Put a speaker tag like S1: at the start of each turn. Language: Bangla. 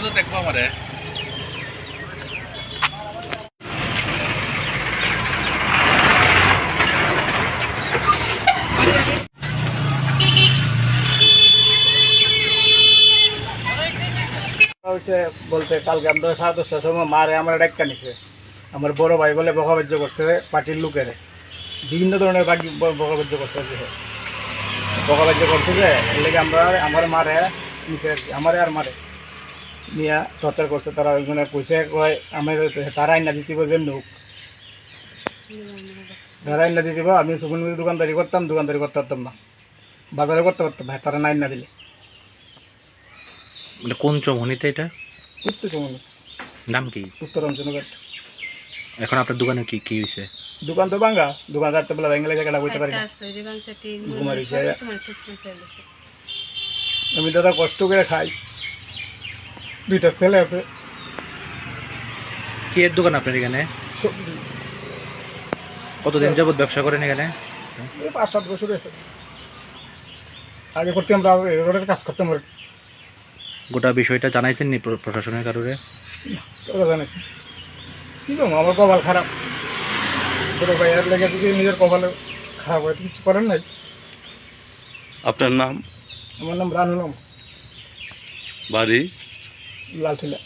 S1: তো দেখবো আমারে
S2: বলতে কালকে আমরা 10:30টার সময় মারে আমার ডাক্কা নিছে। আমার বড় ভাই বলে বকাবাজ্য করছে পার্টির লোকের, বিভিন্ন ধরনের বকাবাজ্য করছে আর কি। বকাবাজ্য করছে যে এর লেগে আমরা আমার মারে নিচে আর কি, আমারে আর মারে নিয়ে টর্চার করছে। তারা ওইখানে পয়সা কয় আমি তারা আইনা দিতে যেমনি হোক, তারা আইনা দিয়ে দিব। আমি সুগুন দোকানদারি করতাম করতে পারতাম না, বাজারে করতে পারতাম ভাই, তারা না আইনা দিলে।
S3: মানে কোন চৌমনিতে এটা?
S2: উত্তর চমনি,
S3: নাম কি?
S2: উত্তরাঞ্চলঘাট।
S3: এখন আপনার দোকানে কি কি হয়েছে?
S2: দোকান তো ভাঙ্গা, দোকান রাখতে বলে ভেঙে জায়গাটা বইতে পারি না। আমি দাদা কষ্ট করে খাই, দুইটা ছেলে আছে।
S3: কি এর দোকান আপনার এখানে?
S2: সবজি।
S3: কতদিন যাবত ব্যবসা করেন এখানে?
S2: 5-7 বছর আছে। আগে করতে আমরা রোডের কাজ করতাম আর কি।
S3: গোটা বিষয়টা জানাইছেন নি প্রশাসনের কারণে?
S2: জানিস কি করবো, আমার কপাল খারাপ। বড় ভাইয়ের লেগে যদি নিজের কপালে খারাপ হয় তো কিছু করেন নাই।
S1: আপনার নাম?
S2: আমার নাম রানুনাম,
S1: বাড়ি?
S2: লালটিলা।